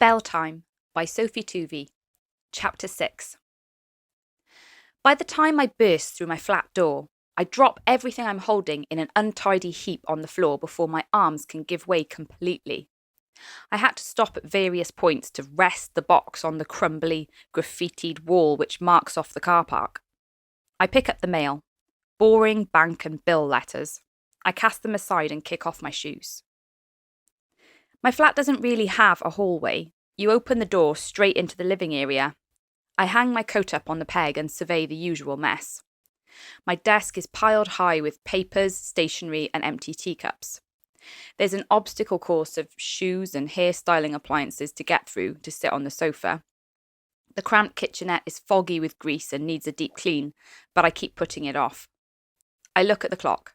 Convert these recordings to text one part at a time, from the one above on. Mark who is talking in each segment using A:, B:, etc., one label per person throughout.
A: Bell Time by Sophie Tuvey, Chapter 6. By the time I burst through my flat door, I drop everything I'm holding in an untidy heap on the floor before my arms can give way completely. I had to stop at various points to rest the box on the crumbly, graffitied wall which marks off the car park. I pick up the mail, boring bank and bill letters. I cast them aside and kick off my shoes. My flat doesn't really have a hallway. You open the door straight into the living area. I hang my coat up on the peg and survey the usual mess. My desk is piled high with papers, stationery and empty teacups. There's an obstacle course of shoes and hairstyling appliances to get through to sit on the sofa. The cramped kitchenette is foggy with grease and needs a deep clean, but I keep putting it off. I look at the clock.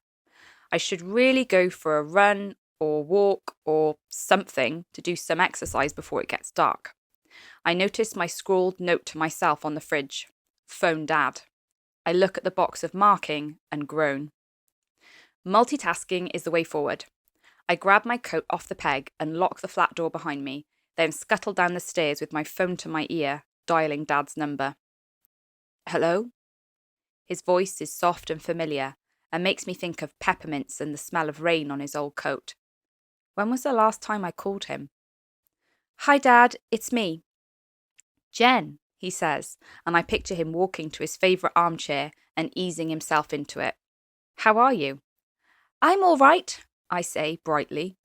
A: I should really go for a run or walk or something to do some exercise before it gets dark. I notice my scrawled note to myself on the fridge. Phone Dad. I look at the box of marking and groan. Multitasking is the way forward. I grab my coat off the peg and lock the flat door behind me, then scuttle down the stairs with my phone to my ear, dialing Dad's number. Hello? His voice is soft and familiar and makes me think of peppermints and the smell of rain on his old coat. When was the last time I called him? Hi, Dad, it's me. Jen, he says, and I picture him walking to his favourite armchair and easing himself into it. How are you? I'm all right, I say brightly.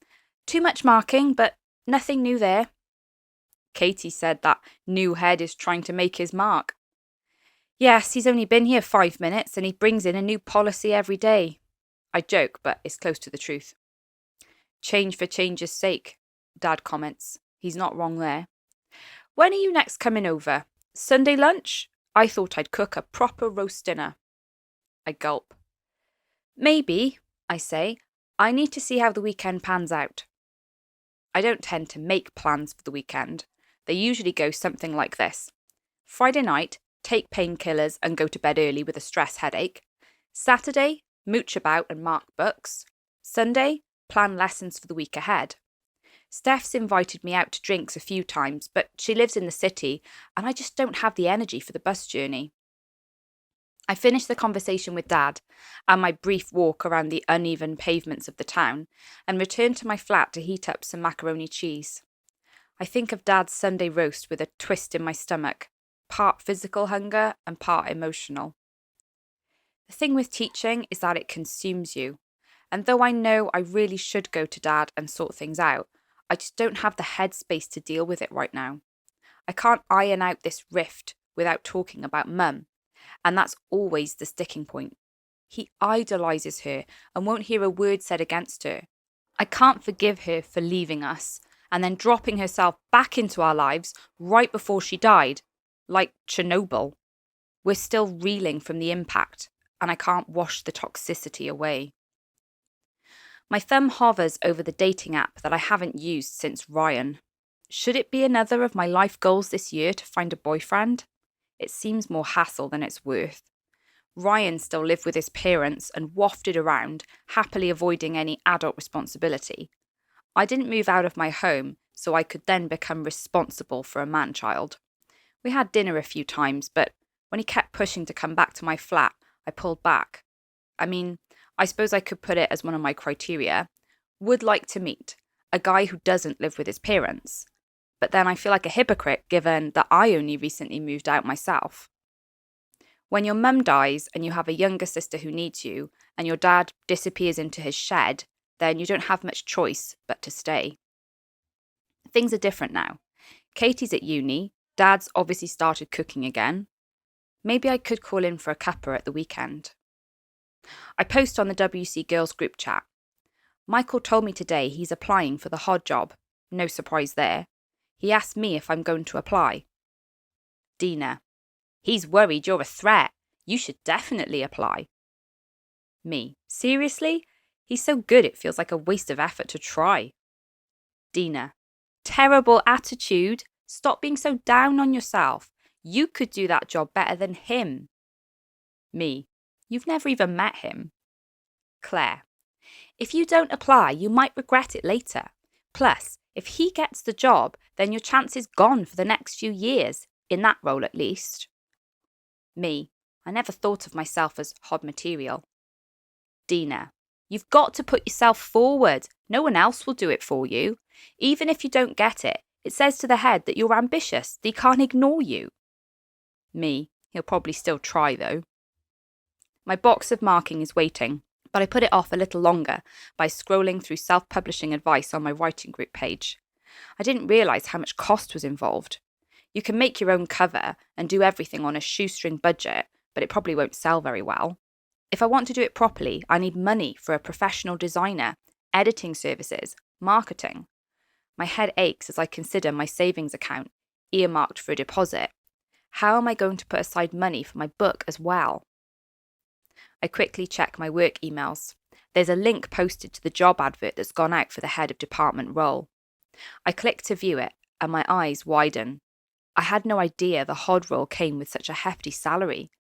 A: Too much marking, but nothing new there. Katie said that new head is trying to make his mark. Yes, he's only been here 5 minutes and he brings in a new policy every day. I joke, but it's close to the truth. Change for change's sake, Dad comments. He's not wrong there. When are you next coming over? Sunday lunch? I thought I'd cook a proper roast dinner. I gulp. Maybe, I say. I need to see how the weekend pans out. I don't tend to make plans for the weekend. They usually go something like this. Friday night, take painkillers and go to bed early with a stress headache. Saturday, mooch about and mark books. Sunday, plan lessons for the week ahead. Steph's invited me out to drinks a few times, but she lives in the city and I just don't have the energy for the bus journey. I finish the conversation with Dad and my brief walk around the uneven pavements of the town and return to my flat to heat up some macaroni cheese. I think of Dad's Sunday roast with a twist in my stomach, part physical hunger and part emotional. The thing with teaching is that it consumes you. And though I know I really should go to Dad and sort things out, I just don't have the headspace to deal with it right now. I can't iron out this rift without talking about Mum, and that's always the sticking point. He idolises her and won't hear a word said against her. I can't forgive her for leaving us and then dropping herself back into our lives right before she died, like Chernobyl. We're still reeling from the impact, and I can't wash the toxicity away. My thumb hovers over the dating app that I haven't used since Ryan. Should it be another of my life goals this year to find a boyfriend? It seems more hassle than it's worth. Ryan still lived with his parents and wafted around, happily avoiding any adult responsibility. I didn't move out of my home, so I could then become responsible for a man-child. We had dinner a few times, but when he kept pushing to come back to my flat, I pulled back. I suppose I could put it as one of my criteria. Would like to meet a guy who doesn't live with his parents. But then I feel like a hypocrite given that I only recently moved out myself. When your mum dies and you have a younger sister who needs you and your dad disappears into his shed, then you don't have much choice but to stay. Things are different now. Katie's at uni. Dad's obviously started cooking again. Maybe I could call in for a cuppa at the weekend. I post on the WC Girls group chat. Michael told me today he's applying for the HOD job. No surprise there. He asked me if I'm going to apply. Dina. He's worried you're a threat. You should definitely apply. Me. Seriously? He's so good it feels like a waste of effort to try. Dina. Terrible attitude. Stop being so down on yourself. You could do that job better than him. Me. You've never even met him. Claire. If you don't apply, you might regret it later. Plus, if he gets the job, then your chance is gone for the next few years, in that role at least. Me, I never thought of myself as hod material. Dina, you've got to put yourself forward. No one else will do it for you. Even if you don't get it, it says to the head that you're ambitious, that he can't ignore you. Me, he'll probably still try though. My box of marking is waiting, but I put it off a little longer by scrolling through self-publishing advice on my writing group page. I didn't realise how much cost was involved. You can make your own cover and do everything on a shoestring budget, but it probably won't sell very well. If I want to do it properly, I need money for a professional designer, editing services, marketing. My head aches as I consider my savings account, earmarked for a deposit. How am I going to put aside money for my book as well? I quickly check my work emails. There's a link posted to the job advert that's gone out for the head of department role. I click to view it, and my eyes widen. I had no idea the hod role came with such a hefty salary.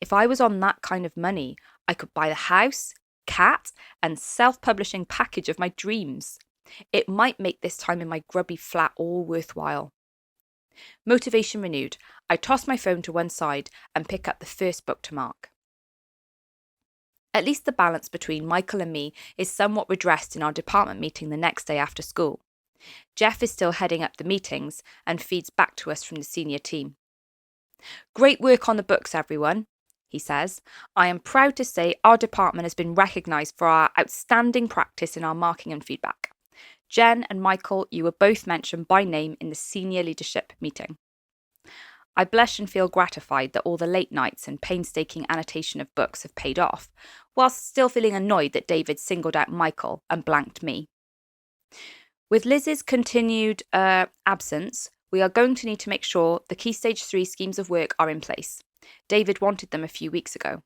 A: If I was on that kind of money, I could buy the house, cat, and self-publishing package of my dreams. It might make this time in my grubby flat all worthwhile. Motivation renewed, I toss my phone to one side and pick up the first book to mark. At least the balance between Michael and me is somewhat redressed in our department meeting the next day after school. Jeff is still heading up the meetings and feeds back to us from the senior team. Great work on the books, everyone, he says. I am proud to say our department has been recognised for our outstanding practice in our marking and feedback. Jen and Michael, you were both mentioned by name in the senior leadership meeting. I blush and feel gratified that all the late nights and painstaking annotation of books have paid off, whilst still feeling annoyed that David singled out Michael and blanked me. With Liz's continued absence, we are going to need to make sure the Key Stage 3 schemes of work are in place. David wanted them a few weeks ago.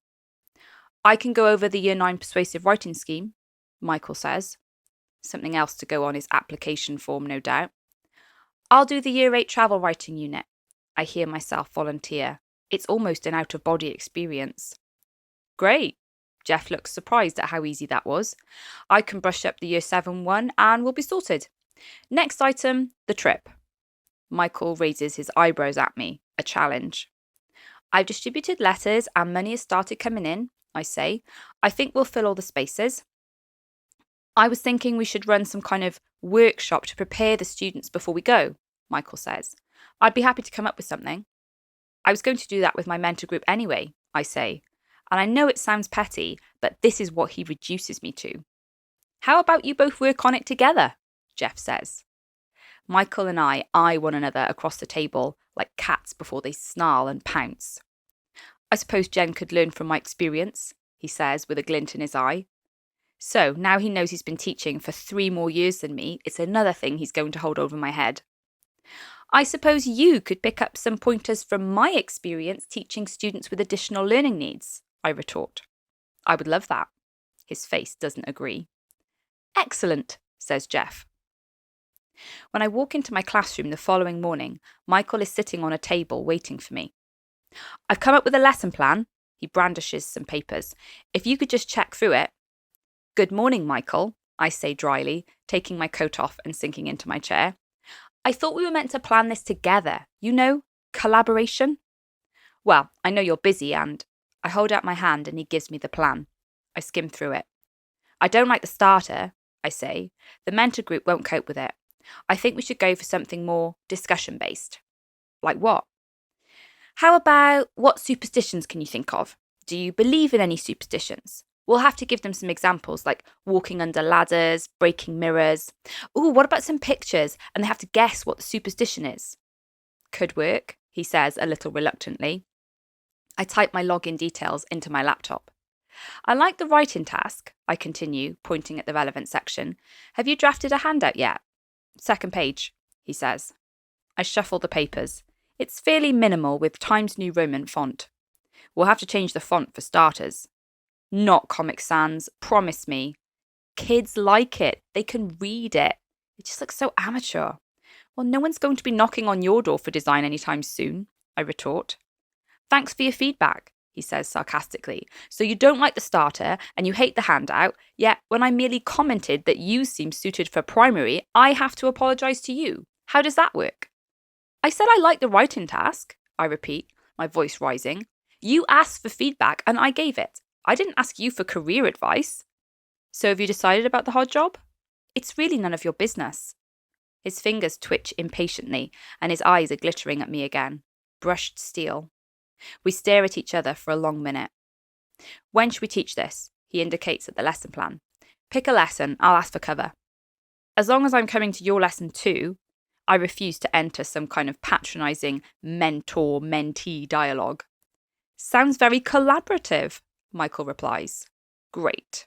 A: I can go over the Year 9 persuasive writing scheme, Michael says. Something else to go on his application form, no doubt. I'll do the Year 8 travel writing unit. I hear myself volunteer. It's almost an out-of-body experience. Great. Jeff looks surprised at how easy that was. I can brush up the Year 7 one and we'll be sorted. Next item, the trip. Michael raises his eyebrows at me, a challenge. I've distributed letters and money has started coming in, I say. I think we'll fill all the spaces. I was thinking we should run some kind of workshop to prepare the students before we go, Michael says. I'd be happy to come up with something. I was going to do that with my mentor group anyway, I say. And I know it sounds petty, but this is what he reduces me to. How about you both work on it together? Jeff says. Michael and I eye one another across the table like cats before they snarl and pounce. I suppose Jen could learn from my experience, he says with a glint in his eye. So now he knows he's been teaching for 3 more years than me, it's another thing he's going to hold over my head. I suppose you could pick up some pointers from my experience teaching students with additional learning needs, I retort. I would love that. His face doesn't agree. Excellent, says Jeff. When I walk into my classroom the following morning, Michael is sitting on a table waiting for me. I've come up with a lesson plan. He brandishes some papers. If you could just check through it. Good morning, Michael, I say dryly, taking my coat off and sinking into my chair. I thought we were meant to plan this together. You know, collaboration. Well, I know you're busy and I hold out my hand and he gives me the plan. I skim through it. I don't like the starter, I say. The mentor group won't cope with it. I think we should go for something more discussion-based. Like what? How about what superstitions can you think of? Do you believe in any superstitions? We'll have to give them some examples like walking under ladders, breaking mirrors. Ooh, what about some pictures? And they have to guess what the superstition is. Could work, he says a little reluctantly. I type my login details into my laptop. I like the writing task, I continue, pointing at the relevant section. Have you drafted a handout yet? Second page, he says. I shuffle the papers. It's fairly minimal with Times New Roman font. We'll have to change the font for starters. Not Comic Sans, promise me. Kids like it. They can read it. It just looks so amateur. Well, no one's going to be knocking on your door for design anytime soon, I retort. Thanks for your feedback. he says sarcastically. So you don't like the starter and you hate the handout, yet when I merely commented that you seem suited for primary, I have to apologise to you. How does that work? I said I like the writing task, I repeat, my voice rising. You asked for feedback and I gave it. I didn't ask you for career advice. So have you decided about the hard job? It's really none of your business. His fingers twitch impatiently and his eyes are glittering at me again. Brushed steel. We stare at each other for a long minute. When should we teach this? He indicates at the lesson plan. Pick a lesson, I'll ask for cover. As long as I'm coming to your lesson too, I refuse to enter some kind of patronising mentor-mentee dialogue. Sounds very collaborative, Michael replies. Great.